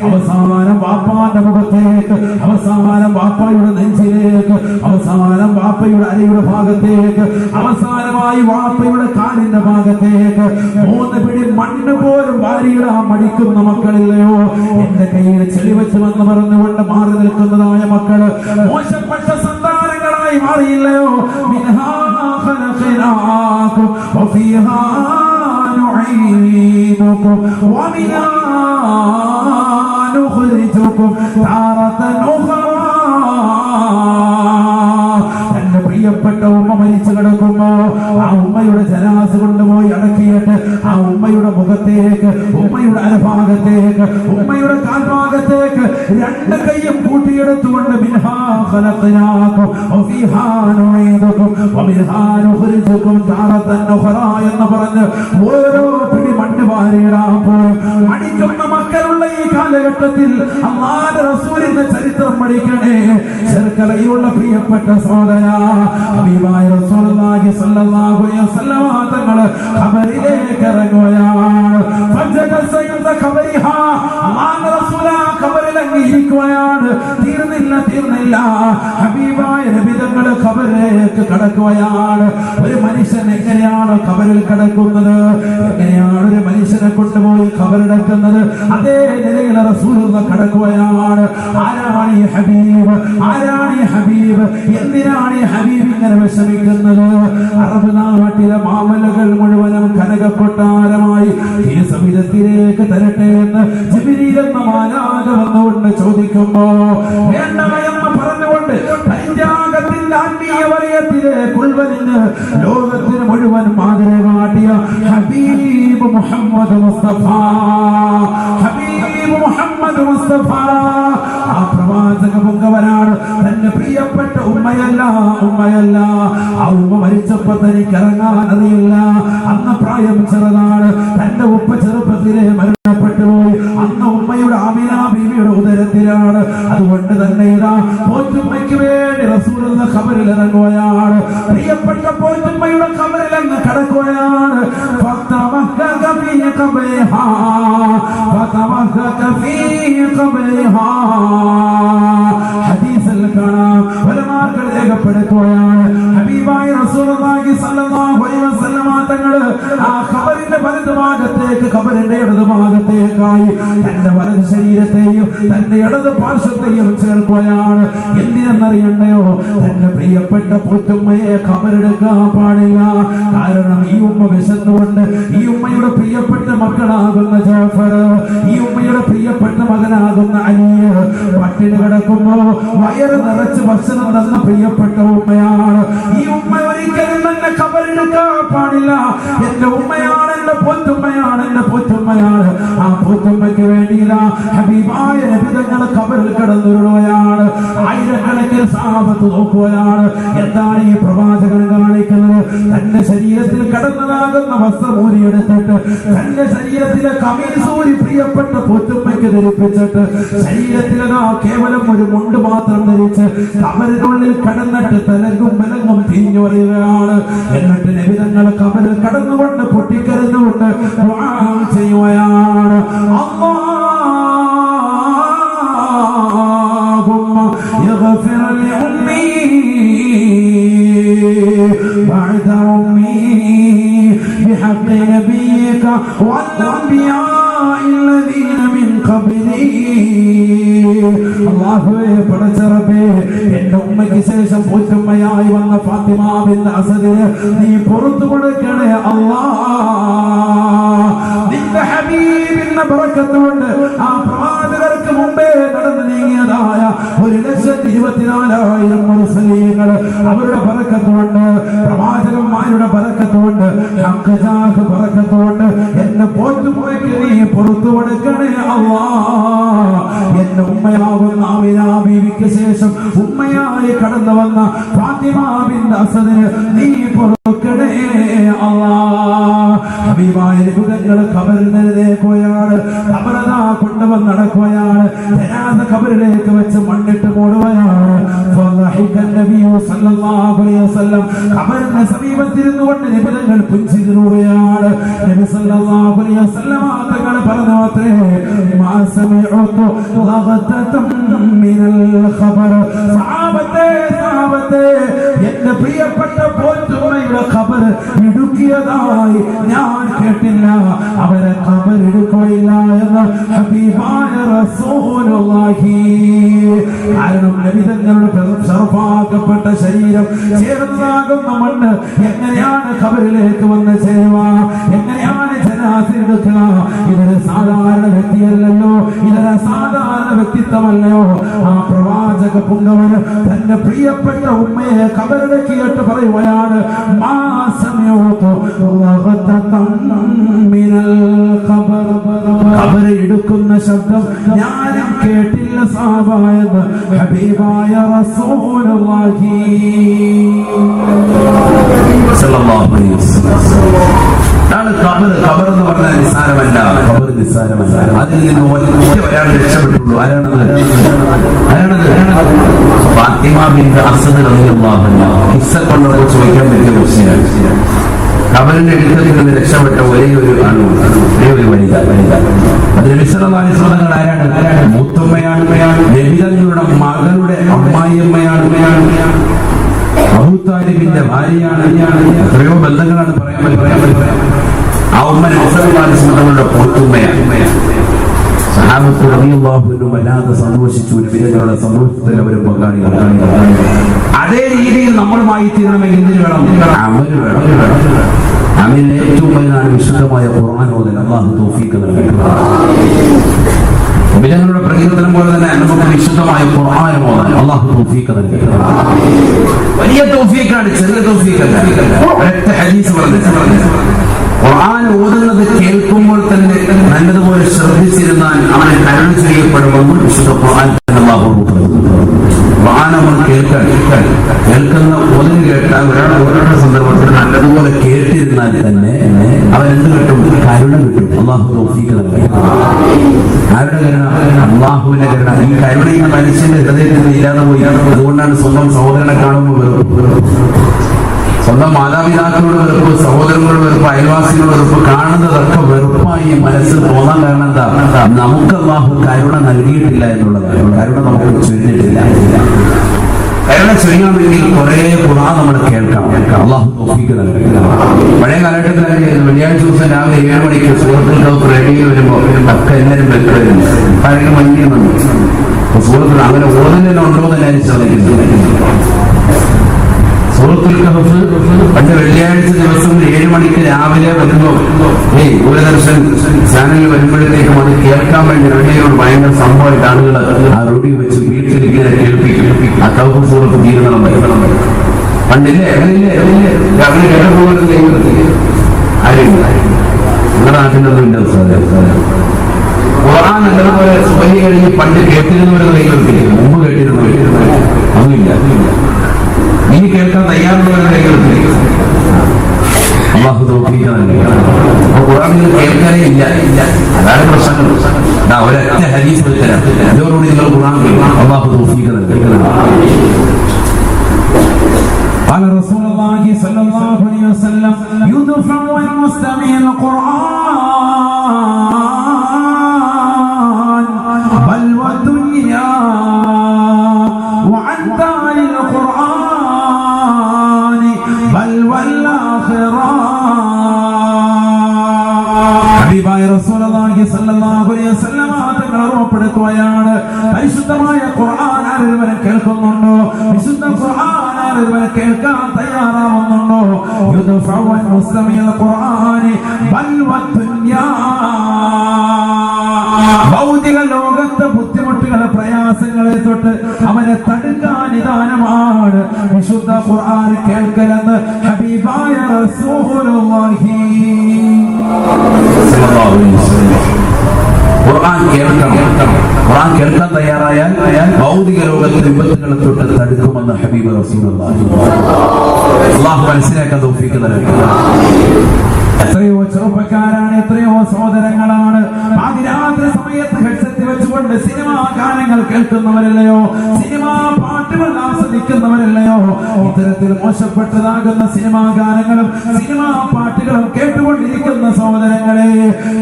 അവസാനം വാപ്പാന്റെ മുഖത്തേക്ക്, അവസാനം വാപ്പയുടെ നെഞ്ചിലേക്ക്, അവസാനം വാപ്പയുടെ അരയുടെ ഭാഗത്തേക്ക്, അവസാനമായി വാപ്പയുടെ കാലിന്റെ ഭാഗത്തേക്ക് 3 പിടി മണ്ണ് പോലും വാരിയിടാൻ മടിക്കുന്ന മക്കളില്ലയോ? എന്റെ കയ്യിൽ ചെളിവെച്ച് വന്ന് പറഞ്ഞുകൊണ്ട് മാറി നിൽക്കുന്നതായ മക്കള് മോശപ്പെട്ട സന്താനങ്ങളായി മാറിയില്ലയോ? മിൻഹാ ഖലഖനാകും വഫീഹാ നുഈദുകും വമിനാ നുഖ്രിജുകും താറതൻ ഉഖ്റാ. എന്റെ പ്രിയപ്പെട്ട ഉമ്മ മരിച്ചു കിടക്കുമ്പോ ആ ഉമ്മയുടെ ജനാസ കൊണ്ടുപോയി അടക്കിയിട്ട് ആ ഉമ്മയുടെ മുഖത്തേക്ക്, ഉമ്മയുടെ അരഭാഗത്തേക്ക്, ഉമ്മയുടെ കാൽഭാഗത്തേക്ക് 2 കൈയും കൂട്ടിയെടുത്തുകൊണ്ട് മിൻഹാ ഖലഖനാകും വഫീഹാ നുഈദുകും വമിൻഹാ നുഖ്രിജുകും താറതൻ ഉഖ്റാ എന്ന് പറഞ്ഞ് ഓരോ പിടി മണ്ണ് വാരിയിടാൻ പോലും മടിക്കുന്ന മക്കളുള്ള ഈ കാലഘട്ടത്തിൽ അല്ലാഹുവിന്റെ റസൂലിന്റെ ചരിത്രം പഠിക്കണേ. ചെറുക്കലയുള്ള പ്രിയപ്പെട്ട സഹോദരാ, ഹബീബായ റസൂലുള്ളാഹി സ്വല്ലല്ലാഹു അലൈഹി വസല്ലമ തങ്ങൾ ഖബറിലേക്ക് ഇറങ്ങുകയാണ്. ഫജലസ ഖബറിഹാ, അല്ലാഹുവിന്റെ റസൂൽ ഖബറിൽ ചോദിക്കുകയാണ്. തീർന്നില്ല. ഹബീബായ നബി തങ്ങൾ ഖബറിലേക്ക് കടക്കുകയാണ്. ഒരു മനുഷ്യൻ എങ്ങനെയാണ് ഖബറിൽ കിടക്കുന്നത്, എങ്ങനെയാണ് ഒരു മനുഷ്യനെ കൊണ്ടുപോയി ഖബറടക്കുന്നത്, അതേ നിലയിൽ റസൂലുള്ളാഹി കടക്കുകയാണ്. ആരാണ് ഈ ഹബീബ്? എന്തിനാണ് ഈ ഹബീബ് ഇങ്ങനെ വിഷമിക്കുന്നത്? അറബ് നാട്ടിലെ മാമലകൾ മുഴുവനും കനകക്കൊട്ടാരമായി ഈ സമിതത്തിലേക്ക് തരട്ടെ എന്ന് ജിബ്രീൽ എന്ന മാലാഖ വന്നുകൊണ്ട് ചോദിക്കുമ്പോ വേണ്ട എന്ന് പറഞ്ഞുകൊണ്ട് പഞ്ചാംഗത്തിന്റെ ആത്മീയ വലയത്തിലേക്ക് ഉൾവലിഞ്ഞ് ലോകത്തിന് മുഴുവൻ മാതൃക കാട്ടിയ ഹബീബ് മുഹമ്മദ് മുസ്തഫ ആ പ്രവാചക പൊങ്കവനാണ്. തന്റെ പ്രിയപ്പെട്ട ഉമ്മയല്ല ആ ഉമ്മ മരിച്ചപ്പോ തനിക്ക് ഇറങ്ങാൻ അറിയില്ല. അന്ന് പ്രായം ചെറുതാണ്. തന്റെ ഉപ്പ ചെറുപ്പത്തിലെ മരണപ്പെട്ടു പോയി. അന്ന് ഉമ്മയുടെ ആമിന ബീവിയുടെ ഉദരത്തിലാണ്. അതുകൊണ്ട് തന്നെ ഇതാ പോറ്റുമ്മയ്ക്ക് വേണ്ടി റസൂലുള്ളാഹി ഖബറിൽ ഇറങ്ങുകയാണ്. പ്രിയപ്പെട്ട പോറ്റുമ്മയുടെ ഖബറിൽ അങ്ങ് കടക്കുകയാണ്. ഹദീസിൽ കാണാം, ഉലമാക്കൾ രേഖപ്പെടുത്തുകയാണ്. ഹബീബായ റസൂലുള്ളാഹി സ്വല്ലല്ലാഹു അലൈഹി വസല്ലം തങ്ങൾ ആ ഖബറിന്റെ വലതുഭാഗത്തേക്ക്, ഖബറിന്റെ ഇടതുഭാഗത്തേക്കായി തന്റെ വലത് ശരീരത്തെയും തന്റെ ഇടത് പാർശ്വത്തെയും ചേർക്കുകയാണ്. എന്തിനെന്നറിയണ്ടയോ? തന്റെ പ്രിയപ്പെട്ട പോറ്റുമ്മയെ ഖബറെടുക്കാൻ പാടില്ല. കാരണം ഈ ഉമ്മ വിശന്നുകൊണ്ട് ഈ ഉമ്മയുടെ പ്രിയപ്പെട്ട മക്കളാകുന്ന ജാഫർ, ഈ ഉമ്മയുടെ പ്രിയപ്പെട്ട മകനാകുന്ന അലി പട്ടിണി കിടക്കുമ്പോ വയറ് നിറച്ച് ഭക്ഷണം തന്ന പ്രിയപ്പെട്ട ഉമ്മയാണ്. ഈ ഉമ്മ ഒരിക്കലും തന്നെ ഖബറെടുക്കാൻ പാടില്ല. എന്റെ ഉമ്മയാണ്, എന്റെ പോറ്റുമ്മയാണ്. ആ പോറ്റുമ്മയ്ക്ക് വേണ്ടിയില്ല ഹബീബായ നബി തങ്ങൾ ഖബറിൽ കിടന്നുരുളുകയാണ്. ആയിരക്കണക്കിന് സഹാബത്ത് നോക്കുകയാണ്. എന്താണ് ഈ പ്രവാചകൻ കാണിക്കുന്നത്? തന്റെ ശരീരത്തിൽ കടന്നതാകുന്ന വസ്ത്രം ഊരിയെടുത്തിട്ട് തന്റെ ശരീരത്തിലെ കമീസൂരി പ്രിയപ്പെട്ട പോറ്റുമ്മയ്ക്ക് ധരിപ്പിച്ചിട്ട് ശരീരത്തിലതാ കേവലം ഒരു മുണ്ട് മാത്രം ധരിച്ച് ഖബറിനുള്ളിൽ കടന്നിട്ട് തലങ്ങും ബലങ്ങും തിരിഞ്ഞു പറയുകയാണ്. എന്നിട്ട് നബി തങ്ങൾ ഖബറിൽ കടന്നുകൊണ്ട് പൊട്ടിക്കരഞ്ഞുകൊണ്ട് ദുആ ചെയ്യുകയാണ്. അല്ലാഹുമ്മ യഗ്ഫിർ ലി ഉമ്മി ബഅദ ഉമ്മി ബിഹഖ്ഖി നബിയിക വൽ അൻബിയാഇ الذين من قبلي. അല്ലാഹുവേ, പടച്ച റബ്ബേ, എന്റെ ഉമ്മയ്ക്ക് ശേഷം പോറ്റുമ്മയായി വന്ന ഫാത്തിമ ബിൻത് അസദിനെ നീ പുറത്തു കൊടുക്കണേ അല്ലാഹ്. നിന്റെ ഹബീബിന്റെ ബറക്കത്ത് കൊണ്ട് ആ പ്രവാചകർക്ക് മുമ്പേ നടന്നു നീങ്ങിയതായ 1,24,000 മുസ്ലിങ്ങൾ അവരുടെ ബറക്കത്ത് കൊണ്ട്, പ്രവാചകന്മാരുടെ ബറക്കത്ത് കൊണ്ട്, ഹഖ്ജാഹ് ബറക്കത്ത് കൊണ്ട് എന്നെ പോറ്റുമ്മയ്ക്ക് നീ പുറത്തു കൊടുക്കണേ അല്ലാഹ്. എന്റെ ഉമ്മയാകുന്ന ആമിന ബീവിക്ക് ശേഷം ഉമ്മയായി കടന്നു വന്ന ഫാത്തിമ ബിൻത് അസദിന് നീ പൊറുക്കണേ അല്ലാഹ്. ഹബീബായ നബിതങ്ങൾ ഖബറിൽ നിന്നേക്കുകയാണ്. ഖബറതാ കൊണ്ടുവന്ന് നടക്കുകയാണ്. ജനാസ ഖബറിലേക്ക് വെച്ച് മണ്ണിട്ട് മൂടുകയാണ്. ഖബറിന്റെ സമീപത്തിരുന്നുകൊണ്ട് നബിതങ്ങൾ പുഞ്ചിരിക്കുകയാണ്. നബി സല്ലല്ലാഹു അലൈഹി വസല്ലം തങ്ങൾ പറഞ്ഞു അത്രേ, മാ സമിഉതു ലഗതതം മിനൽ ഖബർ. സഹാബത്തെ എന്റെ പ്രിയപ്പെട്ട പോറ്റുമ്മയുടെ ഖബർ ഇടുക്കിയതായി ഞാൻ കേട്ടില്ല. അവരെ ഖബർ ഇടുക്കുകയില്ല എന്ന് ഹബീബായ റസൂലുള്ളാഹി. കാരണം നബി തങ്ങളുടെ ശറഫാക്കപ്പെട്ട ശരീരം ചേർന്നതാകുന്ന മണ്ണ് എങ്ങനെയാണ് ഖബറിലേക്ക് വന്ന് ചേരുക? എങ്ങനെയാണ് ജനാസ എടുക്കുക? ഇതൊരു സാധാരണ വ്യക്തിയല്ലല്ലോ, ഇതൊരു സാധാരണ വ്യക്തിത്വമല്ലയോ. ആ പ്രവാചക പുങ്കവന് തന്റെ പ്രിയപ്പെട്ട ഉമ്മയെ ഖബറടക്കിയിട്ട് പറയുകയാണ്, മാ സമയത്ത് ഖബറ് എടുക്കുന്ന ശബ്ദം ഞാനും കേട്ടില്ല സഹാബായെന്ന് ഹബീബായ റസൂലുള്ളാഹി സ്വല്ലല്ലാഹു അലൈഹി വസല്ലം. ഖബർ എന്ന് പറഞ്ഞാൽ നിസ്സാരമല്ല. അതിൽ നിന്ന് ഒരാൾ രക്ഷപ്പെട്ടുള്ളൂ. ആരാണത്? ഫാത്തിമ ബിൻത് അസദ് റളിയല്ലാഹു അൻഹ. ഇസ്സ കൊണ്ടൊക്കെ ചോദിക്കാൻ പറ്റിയ ക്വസ്റ്റ്യനാണ്. കബറിന്റെ ഇടുക്കത്തിൽ നിന്ന് രക്ഷപ്പെട്ട ഒരേ ഒരു വനിത. അതിന് വിശദമായ ആരാണ്? മൂത്തുമ്മയാണ്, നബിതങ്ങളുടെ മകളുടെ അമ്മായിയമ്മയാണ്, അബൂ താലിബിന്റെ ഭാര്യയാണ്. എത്രയോ ബന്ധങ്ങളാണ് പറയാൻ. ആ ഉമ്മ നബിതങ്ങളുടെ പോത്തുമ്മയാണ്. സഹാബത്ത് റളിയല്ലാഹു അൻഹും വല്ലാതെ സന്തോഷിച്ചു. നബിതങ്ങളുടെ സന്തോഷത്തിൽ അവരും പങ്കാളികളാണ്. അതേ രീതിയിൽ നമ്മളുമായി തീരണമെങ്കിൽ എന്തിനു വേണം? അമൽ വേണം. അമലിന് ഏറ്റവും വലുതാണ് വിശുദ്ധമായ ഖുർആൻ ഓതൽ. അല്ലാഹു തൗഫീഖ് നൽകട്ടെ. നബിതങ്ങളുടെ പ്രകീർത്തനം പോലെ തന്നെ നമുക്ക് വിശുദ്ധമായ ഖുർആൻ ഓതാൻ അല്ലാഹു തൗഫീഖ് നൽകട്ടെ. വലിയ തൗഫീഖാണ്, ചെറിയ തൗഫീഖല്ല. ഒരൊറ്റ ഹദീസ് പറഞ്ഞു, ഖുർആൻ ഓതുന്നത് കേൾക്കുമ്പോൾ തന്നെ നല്ലതുപോലെ ശ്രദ്ധിച്ചിരുന്നാൽ അവനെ കരുണ ചെയ്യപ്പെടുമെന്ന് വിശുദ്ധ ഖുർആൻ അല്ലാഹു പറഞ്ഞു. ഖുർആൻ നമ്മൾ കേൾക്കുന്ന ഓതിന് കേട്ടാൽ ഒരാളുടെ സന്ദർഭത്തിൽ നല്ലതുപോലെ കേട്ടിരുന്നാൽ തന്നെ അവൻ എന്ത് കിട്ടും? കരുണ കിട്ടും. അല്ലാഹു തൗഫീഖ് നൽകട്ടെ. ആരുടെ കരുണ? അല്ലാഹുവിന്റെ കരുണ. ഈ കരുണ മനുഷ്യന്റെ ഹൃദയത്തിൽ നിന്ന് ഇല്ലാതെ പോയി. അതുകൊണ്ടാണ് സ്വന്തം സഹോദരനെ കാണുമ്പോൾ സ്വന്തം മാതാപിതാക്കളോട് വെറുപ്പ്, സഹോദരങ്ങളോട് വെറുപ്പ്, അയൽവാസികളോട് വെറുപ്പ്, കാണുന്നതൊക്കെ വെറുപ്പായി മനസ്സിൽ തോന്നാൻ കാരണം എന്താ? നമുക്ക് അല്ലാഹു കരുണ നൽകിയിട്ടില്ല എന്നുള്ളതാണ്. കരുണ നമുക്ക് ചൊരിഞ്ഞിട്ടില്ല. കരുണ ചൊരിയണമെങ്കിൽ കുറെ ഖുർആൻ നമ്മൾ കേൾക്കണം. അല്ലാഹു തൗഫീഖ് നൽകട്ടെ. പഴയ കാലഘട്ടത്തിലൊക്കെ വെള്ളിയാഴ്ച ദിവസം രാവിലെ 7 മണിക്ക് സൂറത്തുൽ കഹ്ഫ് റേഡിയോയിൽ വരുമ്പോൾ ഒക്കെ എല്ലാവരും വെക്കുമായിരുന്നു. പഴയ മഞ്ഞുന്നുണ്ട് സൂറത്തിൽ അങ്ങനെ ഓതുന്നതിന് ഉണ്ടോ എന്ന് എല്ലാവരും ശ്രദ്ധിക്കുന്നു. സൂറത്തുൽ കഹ്ഫ് പണ്ട് വെള്ളിയാഴ്ച ദിവസം 7 മണിക്ക് രാവിലെ വരുമ്പോൾ ദൂരദർശൻ ചാനലിൽ വരുമ്പോഴത്തേക്കും അത് കേൾക്കാൻ വേണ്ടി റേഡിയോയോട് ഭയങ്കര സംഭവമായിട്ട് ആളുകൾ ആ റേഡിയോ വെച്ച് വീട്ടിൽ ഇങ്ങനെ കേൾപ്പിക്കും. ആ കഹ്ഫ് സൂറത്ത് തീരുന്നണം പണ്ടില്ലേ രാവിലെ കേട്ടപ്പോഴത്തെ ആരും നിങ്ങളുടെ നാട്ടിലൊന്നും ഇല്ല. ഖുർആൻ നല്ലതുപോലെ സുബഹി കഴിഞ്ഞ് പണ്ട് കേട്ടിരുന്നവരുടെ കൈകൾക്കില്ല, മുമ്പ് കേട്ടിരുന്നവർ ഒന്നുമില്ല. ഇനി കേൾക്കാൻ തയ്യാറുള്ളവരുടെ കൈകൾക്കില്ല. അല്ലാഹു തൗഫീഖ് നൽകട്ടെ. അപ്പോൾ ഖുർആൻ കേൾക്കാനേ ഇല്ല. അതാണ് പ്രശ്നം. ഒരൊറ്റ ഹദീസ് തരാം, അതോടുകൂടി നിങ്ങൾ ഖുർആൻ കേൾക്കണം. അല്ലാഹു തൗഫീഖ് നൽകട്ടെ. قال رسول الله صلى الله عليه وسلم يدفع المستمع القرآن بل والدنيا وعن دار القرآن بل والآخرة. ഹബീബായ റസൂലുള്ളാഹി സ്വല്ലല്ലാഹു അലൈഹി വസല്ലം തങ്ങൾ ഓർമ്മപ്പെടുത്തുകയാണ്, പരിശുദ്ധമായ ഖുർആൻ ആരെങ്കിലും കേൾക്കുന്നുണ്ടോ? വിശുദ്ധ ഖുർആൻ ആരെങ്കിലും കേൾക്കാൻ തയ്യാറാവുന്നുണ്ടോ? യുദ്ഫഉ മുസ്ലിമിൽ ഖുർആൻ ബൽ വദ്ദുനിയാ. ഭൗതിക ലോകത്തെ ബുദ്ധിമുട്ടുകളെ, പ്രയാസങ്ങളെ തൊട്ട് അവനെ തടുക്കാൻ നിദാനമാണ് വിശുദ്ധ ഖുർആൻ കേൾക്കലെന്ന് ഹബീബായ റസൂലുള്ളാഹി സ്വല്ലല്ലാഹു അലൈഹി വസല്ലം. ഖുർആൻ കേൾക്കണം. ഖുർആൻ കേൾക്കാൻ തയ്യാറായാൽ ഭൗതിക ലോകത്തെ വിപത്തുകളെ തൊട്ട് തടുക്കുമെന്ന് ഹബീബ് റസൂലുള്ളാഹി. അല്ലാഹു മനസ്സിലാക്കാൻ തൗഫീഖ് നൽകട്ടെ. എത്രയോ ചെറുപ്പക്കാരാണ്, എത്രയോ സഹോദരങ്ങളാണ് പാതിരാത്രി സമയത്ത് ഹെഡ്സെറ്റ് വെച്ചുകൊണ്ട് സിനിമാ ഗാനങ്ങൾ കേൾക്കുന്നവരല്ലയോ, സിനിമാ പാട്ടുകൾ ആസ്വദിക്കുന്നവരല്ലയോ? ഇത്തരത്തിൽ മോശപ്പെട്ടതാകുന്ന സിനിമാ ഗാനങ്ങളും സിനിമാ പാട്ടുകളും കേട്ടുകൊണ്ടിരിക്കുന്ന സഹോദരങ്ങളെ,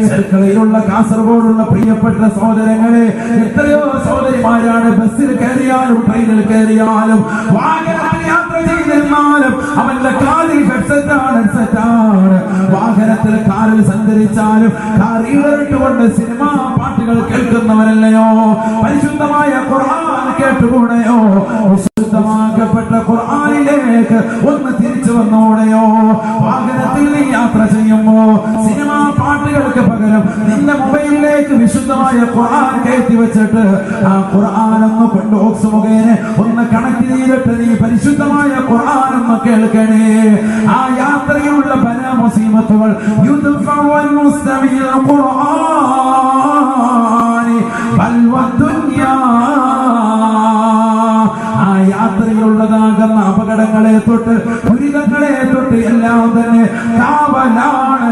ചെറുക്കളയിലുള്ള കാസർഗോഡുള്ള പ്രിയപ്പെട്ട സഹോദരങ്ങളെ, എത്രയോ സഹോദരിമാരാണ് ബസ്സിൽ കയറിയാലും ട്രെയിനിൽ കയറിയാലും വാഹനത്തിൽ യാത്ര ചെയ്തിരുന്നാലും അവന്റെ കാലിൽ ഹെഡ്സെറ്റാണ്. വാഹനത്തിൽ കാറിൽ സഞ്ചരിച്ചാലും കാറിലിട്ടുകൊണ്ട് സിനിമാ പാട്ടുകൾ കേൾക്കുന്നവരല്ലയോ? പരിശുദ്ധമായ ഖുർആൻ കേട്ടുകൂടെയോ? വിശുദ്ധമാക്കപ്പെട്ട ഖുർആനിലേക്ക് ഒന്ന് തിരിച്ചു വന്നോടെയോ? വാഹനത്തിൽ നീ യാത്ര ചെയ്യുമ്പോ സിനിമാ പാട്ടുകൾക്ക് പകരം നിന്റെ മൊബൈലിലേക്ക് വിശുദ്ധമായ ഖുർആൻ കയറ്റി വെച്ചിട്ട് ആ ഖുർആൻ ഒന്ന് കൊണ്ട് ഓക്സ് മുഖേന ഒന്ന് കണക്ട് ചെയ്തിട്ട് നീ പരിശുദ്ധമായ ഖുർആൻ ഒന്ന് കേൾക്കണേ. ആ യാത്രയിലുള്ള പല മുസീബത്തുകൾ യുദ്ഫഉൽ മുസ്തമിൽ ഖുർആൻ ബൽ വദ്ദുനിയാ. ആ യാത്രയിലുള്ളതാകുന്ന അപകടങ്ങളെ തൊട്ട് ദുരിതങ്ങളെ തൊട്ട് എല്ലാം തന്നെ കാവലാണ്.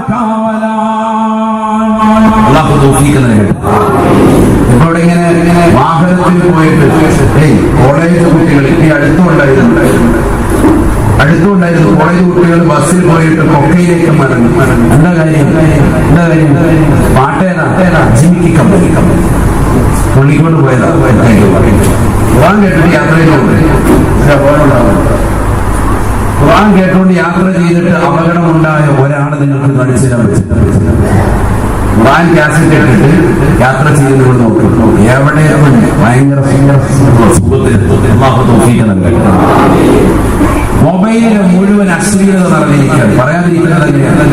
അല്ലാഹു തൗഫീഖ് നൽകട്ടെ. ഇവിടെ ഇങ്ങനെ വാഹനത്തിൽ പോയിട്ട് കോളേജ് കുട്ടികൾ ഈ അടുത്തുണ്ടായിരുന്നു ഉണ്ടായിരുന്നു. കോളേജ് കുട്ടികൾ ബസ്സിൽ പോയിട്ട് കൊക്കയിലേക്ക് മടങ്ങി. എന്താ കാര്യം? പാട്ടേതാ? ജിമിക്കി കമ്പനി പുള്ളിക്കൊണ്ട് പോയതാ. ഖുർആൻ കേട്ടിട്ട് യാത്ര ഖുർആൻ കേട്ടുകൊണ്ട് യാത്ര ചെയ്തിട്ട് അപകടമുണ്ടായ ഒരാളെ നിങ്ങൾക്ക് കാണിച്ചു തരാൻ പറ്റും. ഖുർആൻ കാസറ്റ് ഇട്ടിട്ട് യാത്ര ചെയ്ത് നോക്കും. എവിടെ ഭയങ്കര മൊബൈലിലെ മുഴുവൻ അശ്ലീലത നിറഞ്ഞിരിക്കുകയാണ്. പറയാതിരിക്കുന്നത് തന്നെയാണ്.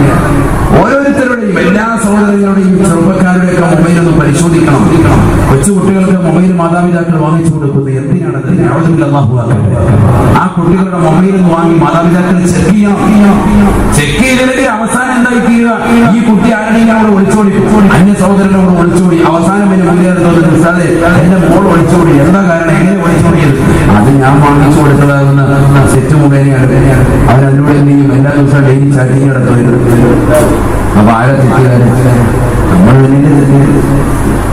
ഓരോരുത്തരുടെയും എല്ലാ സഹോദരങ്ങളുടെയും ചെറുപ്പക്കാരുടെയൊക്കെ മൊബൈൽ ഒന്ന് പരിശോധിക്കണം. കൊച്ചുകുട്ടികൾക്ക് മൊബൈൽ മാതാപിതാക്കൾ വാങ്ങിച്ചു കൊടുക്കുന്നത് എന്തിനാണ്? ആ കുട്ടികളുടെ മൊബൈൽ വാങ്ങി മാതാപിതാക്കൾ ചെക്ക് ചെയ്തിട്ട് അവസാനം എന്തായി തീരുക? ഈ കുട്ടി ആരുടെയും അവിടെ ഒളിച്ചോടി, അന്യ സഹോദരന്റെ കൂടെ ഒളിച്ചോടി. അവസാനം പിന്നെ മുന്നേറുന്നത് എന്റെ മോൾ ഒളിച്ചോടി. എന്താ കാരണം? എങ്ങനെ ഒളിച്ചോടിയത്? അത് ഞാൻ വാങ്ങിച്ചു കൊടുത്തതാകുന്ന സെറ്റ് മുഖേനയാണ്. അവരതിലൂടെ എന്ത് ചെയ്യും? എല്ലാ ദിവസവും ഡെയിലി ചാറ്റിങ് നടത്തുന്നത്. അപ്പൊ ആരാ തെറ്റുകാരൻ? നമ്മൾ തന്നെ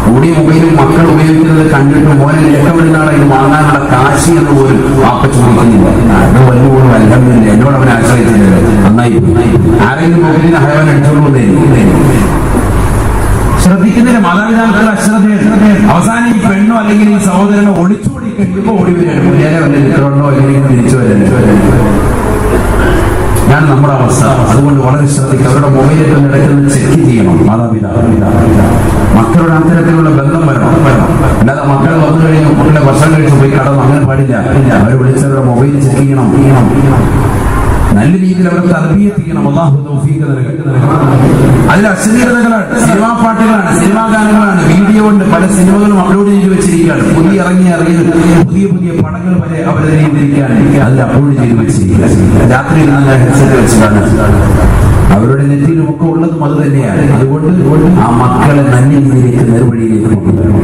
കൂടിയ മൊബൈലും മക്കൾ ഉപയോഗിക്കുന്നത് കണ്ടിട്ട് മോനെ രക്ഷപ്പെടുന്നാളെ ഇത് വാങ്ങാനുള്ള കാശി എന്ന് പോലും വാപ്പ ചോദിക്കുന്നില്ല. അത് വല്ലപോലും അല്ലെന്നില്ല. എന്നോട് അവനെ ആശ്രയിച്ചില്ല. നന്നായി ആരെങ്കിലും മൊബൈലിന് ഹയവൻ അടിച്ചോളൂ. ശ്രദ്ധിക്കുന്നില്ല. മാതാപിതാക്കൾ അശ്രദ്ധയാണ്. അവസാനം ഈ പെണ്ണോ അല്ലെങ്കിൽ ഈ സഹോദരനോ ഒളിച്ചോടി കഴിയുമ്പോ ഓടി വരാണ്. മുന്നേറെ വല്ല ചിത്രമുണ്ടോ അല്ലെങ്കിൽ തിരിച്ചു വരാൻ. ഞാൻ നമ്മുടെ അവസ്ഥ. അതുകൊണ്ട് വളരെ ശ്രദ്ധിക്കുക. അവരുടെ മൊബൈലൊക്കെ നടക്കുന്നത് ചെക്ക് ചെയ്യണം. മാതാപിതാക്കൾ മക്കളുടെ അത്തരത്തിലുള്ള ബന്ധം വരണം. അല്ലാതെ മക്കൾ വന്നു കഴിഞ്ഞാൽ മക്കളെ ഭക്ഷണം കഴിച്ച് പോയി കടന്നു അങ്ങനെ പാടില്ല. അവർ വിളിച്ചവരുടെ മൊബൈൽ ചെക്ക് ചെയ്യണം. നല്ല രീതിയിൽ അവരെ തർബിയത്ത് ചെയ്യണം. അല്ലാഹു തൗഫീഖ് നൽകട്ടെ. അതിൽ അശ്ലീലതകളാണ്, സിനിമാ പാട്ടുകളാണ്, സിനിമാ ഗാനങ്ങളാണ്, വീഡിയോ കൊണ്ട് പല സിനിമകളും അപ്ലോഡ് ചെയ്ത് വെച്ചിരിക്കുകയാണ്. ഇറങ്ങിയ പുതിയ പടങ്ങൾ വരെ അവതരിപ്പിക്കാൻ അതിൽ അപ്ലോഡ് ചെയ്ത് വെച്ചിരിക്കുകയാണ്. രാത്രി ഹെഡ്സെറ്റ് വെച്ചിട്ടാണ്. അവരുടെ നെറ്റിലും ഒക്കെ ഉള്ളതും അത് തന്നെയാണ്. അതുകൊണ്ട് ആ മക്കളെ നല്ല രീതിയിലേക്ക് നേർവഴിയിലേക്ക് കൊണ്ടുവരണം.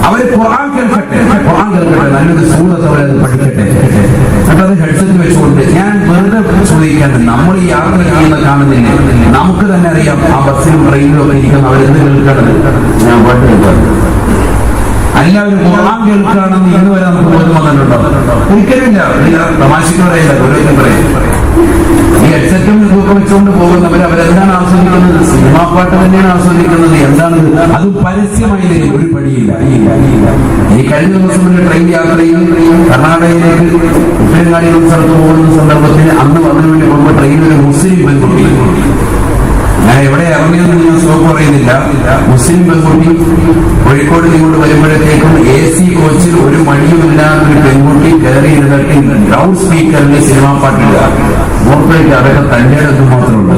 അവര് ഖുർആൻ കേൾക്കട്ടെ, നല്ലൊരു സൂറത്ത് അവരത് പഠിക്കട്ടെ. എന്നിട്ടത് ഹെഡ്സെറ്റ് വെച്ചുകൊണ്ട് ഞാൻ വെറുതെ ചോദിക്കാൻ, നമ്മൾ ഈ യാത്ര ചെയ്യുന്ന കാണുന്നില്ലേ? നമുക്ക് തന്നെ അറിയാം ആ ബസ്സിലും ട്രെയിനിലും ഒക്കെ ഇരിക്കുന്ന അവരെന്ത് കേൾക്കണത്. ഞാൻ പാട്ട് കേൾക്കാറ്. എല്ലാവരും ഖുർആൻ കേൾക്കുകയാണെന്ന് ഇന്ന് വരെ നമുക്ക് ബോധം വന്നിട്ടുണ്ടോ? ഒരിക്കലുമില്ല. തമാശക്ക് പറയില്ല, ഓരോരുത്തരും പറയും. ഈ ഹെഡ്സെറ്റും ഇതൊക്കെ വെച്ചുകൊണ്ട് പോകുന്നവർ അവരെന്താണ് ആസ്വദിക്കുന്നത്? സിനിമാ പാട്ട് തന്നെയാണ് ആസ്വദിക്കുന്നത്. എന്താണ് അത്? പരസ്യമായി ഒരു പടിയില്ല. ഈ കഴിഞ്ഞ ദിവസം ട്രെയിൻ യാത്രയിൽ കർണാടകയിലേക്ക് ഉത്തരങ്ങാടി സ്ഥലത്ത് പോകുന്ന സന്ദർഭത്തിൽ അന്ന് വന്നതിന് വേണ്ടി പോകുമ്പോൾ ട്രെയിനിൽ ഒരു മുസ്ലിം പെൺകുട്ടി, ഞാൻ എവിടെ ഇറങ്ങിയതെന്ന് ഞാൻ സ്റ്റോപ്പ് പറയുന്നില്ല, മുസ്ലിം പെൺകുട്ടി കോഴിക്കോട് ഇങ്ങോട്ട് വരുമ്പോഴത്തേക്കും AC കോച്ചിൽ ഒരു മടിയുമില്ലാത്ത ഒരു പെൺകുട്ടി കയറി ഇരുന്നിട്ട് ലൗഡ് സ്പീക്കറിൽ സിനിമാ പാട്ടില്ല. മോർപ്പേറ്റ് അതൊക്കെ തന്റെ അടുത്ത് മാത്രമുണ്ട്.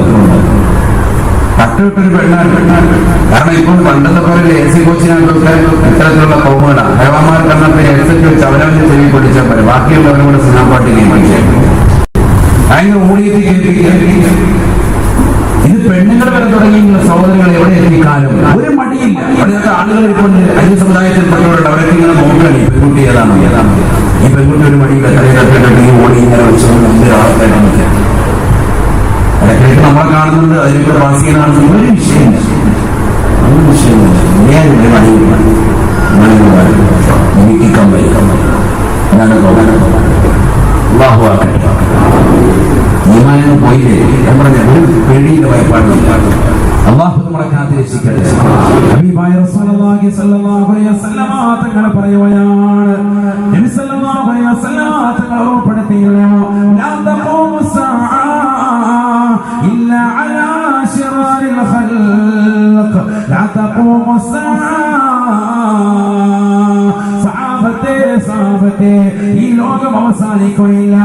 തട്ടിട്ടൊരു പെണ്ണാണ്. കാരണം ഇപ്പോൾ പണ്ടത്തെ പോലെ AC കോച്ചിനകത്തൊക്കെ ഇത്തരത്തിലുള്ള കോമുകളാണ്. ഹേവാമാർ കണ്ണപ്പ ഹെഡ്സെറ്റ് വെച്ച് അവരവന്റെ ചെവി പൊടിച്ചാൽ പോലെ ബാക്കിയുള്ളവരും കൂടെ സിനിമാ പാട്ട് കേൾപ്പിക്കാൻ ഭയങ്കര ഓടിയെത്തി കേൾപ്പിക്കാൻ. ഇത് പെണ്ണുങ്ങൾ വരെ തുടങ്ങിയുള്ള സഹോദരങ്ങൾ എവിടെ എത്തിക്കാനും ഒരു മടിയില്ല. അവിടുത്തെ ആളുകൾ ഇപ്പോൾ അന്യ സമുദായത്തിൽപ്പെട്ടവരുണ്ട്. അവരൊക്കെ ഇങ്ങനെ നോക്കുകയാണ് ഈ പെൺകുട്ടി ഏതാണ്. ഈ പെൺകുട്ടി ഒരു മടിയില്ല. തലയിലൊക്കെ ഓടി ഇങ്ങനെ വെച്ചുകൊണ്ട് ആൾക്കാരൊക്കെ അതൊക്കെ നമ്മളെ കാണുന്നുണ്ട്. അതിനൊക്കെ വാസികളാണ്. ഒരു വിഷയമില്ല. ഞാൻ എനിക്ക് കമ്പനി അല്ലാഹു ആക്കട്ടെ. ഈമാനിന് പോയില്ലേ? ഞാൻ പറഞ്ഞ ഒരു പേടിയുടെ ഭയപ്പാടില്ല. അല്ലാഹു നമ്മളെ കാത്തിരക്ഷിക്കട്ടെ. ഹബീബായ റസൂലുള്ളാഹി സ്വല്ലല്ലാഹു അലൈഹി വസല്ലം തങ്ങൾ പറയുകയാണ്, നബി സല്ലല്ലാഹു അലൈഹി വസല്ലം തങ്ങൾ ഓർമ്മപ്പെടുത്തിയല്ലോ, ലാ തഖൂമു സ്സാഅ ഇല്ലാ അലാ ശിറാരിൽ ഖൽഖ്, ലാ തഖൂമു സ്സാഅ. സഹാബത്തെ ഈ ലോകം അവസാനിക്കുകയില്ല,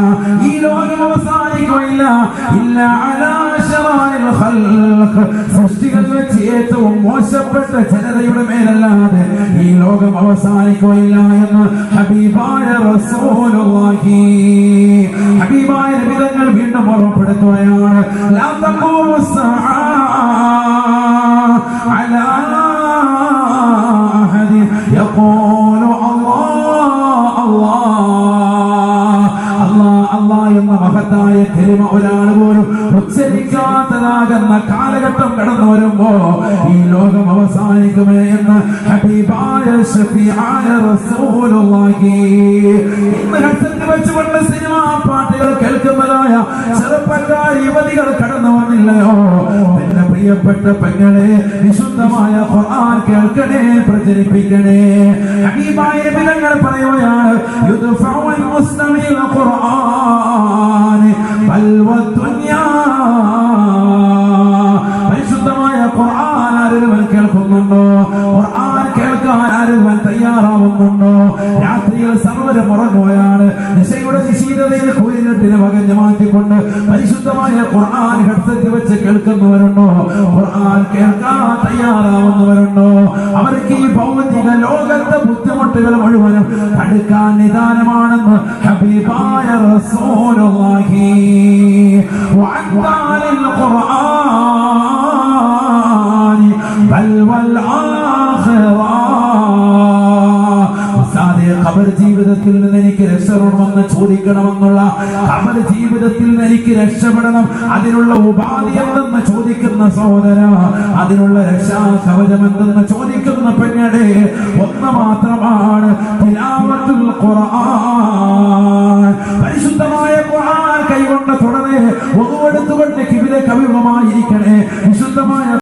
ഈ ലോകം അവസാനിക്കുകയില്ല. ഇല്ല അലാ ശറാരിൽ ഖൽഖ്, സൃഷ്ടികൾ വെച്ച് ഏറ്റവും മോശപ്പെട്ട ജനതയുടെ മേലല്ലാതെ ഈ ലോകം അവസാനിക്കുകയില്ല എന്ന് ഹബീബായ റസൂലുള്ളാഹി, ഹബീബായ നബി തങ്ങൾ വീണ്ടും ഓർമ്മപ്പെടുത്തുകയാണ്. ലാ തഖൂമു സ്സാഅ അലാ അഹദി യഖൂലു അല്ലാഹ് എന്ന മഹത്തായ കലിമ ഒരാൾ പോലും ഉച്ചരിക്കാത്തതാകുന്ന കാലഘട്ടം കടന്നു വരുമ്പോ ഈ ലോകം അവസാനിക്കുമേ എന്ന് ഹബീബായ ശഫീആയ റസൂലുള്ളാഹി ഇന്ന് ഹസത്തിൽ വെച്ചുകൊണ്ട് സിനിമാ പാട്ടുകൾ കേൾക്കുന്നതായ ചെറുപ്പക്കാർ യുവതികൾ കടന്നു വന്നില്ലയോ? എന്റെ പ്രിയപ്പെട്ട പെങ്ങളെ, വിശുദ്ധമായ ഖുർആൻ കേൾക്കണേ, പ്രചരിപ്പിക്കണേ. ഹബീബായ നബിതങ്ങൾ പറയുകയാണ്, യുദ്ഫഉൽ മുസ്ലിമീന ഖുർആൻ ബൽവ ദുനിയാ. പരിശുദ്ധമായ ഖുർആൻ ആരെങ്കിലും കേൾക്കുന്നുണ്ടോ? ഖുർആൻ കേൾക്കാൻ ആരെങ്കിലും തയ്യാറാവുന്നുണ്ടോ? രാത്രിയിൽ സർവ്വരും ഉറങ്ങുകയാണ്. നിശയുടെ നിശീതതയിൽ കൂരിനെട്ടിനെ വകഞ്ഞു മാറ്റിക്കൊണ്ട് പരിശുദ്ധമായ ഖുർആൻ ഹെഡ്സെറ്റ് വെച്ച് കേൾക്കുന്നവരുണ്ടോ? ഖുർആൻ കേൾക്കാൻ തയ്യാറാവുന്നവരുണ്ടോ? അവർക്ക് ഈ ഭൗതിക ലോകത്തെ ബുദ്ധിമുട്ടുകൾ മുഴുവനും തടുക്കാൻ നിദാനമാണെന്ന് ഹബീബായ റസൂലുള്ളാഹി വഅൻതാലിൽ ഖുർആൻ ബൽ വൽ ആഖിറ. ഖബർ ജീവിതത്തിൽ നിന്ന് എനിക്ക് രക്ഷപ്പെടണമെന്ന് ചോദിക്കണമെന്നുള്ള, ഖബർ ജീവിതത്തിൽ നിന്ന് എനിക്ക് രക്ഷപ്പെടണം, അതിനുള്ള ഉപാധി എന്തെന്ന് ചോദിക്കുന്ന സഹോദര, അതിനുള്ള രക്ഷാ കവചം എന്തെന്ന് ചോദിക്കുന്ന പെണ്ണടെ, ഒന്ന് മാത്രമാണ് തിലാവത്തുൽ ഖുർആൻ. പരിശുദ്ധമായ ഖുർആൻ കൈകൊണ്ട് തുടരെ ഒന്നുകൊടുത്തുകൊണ്ട് കിബിലെ കവിമമായിരിക്കണേ.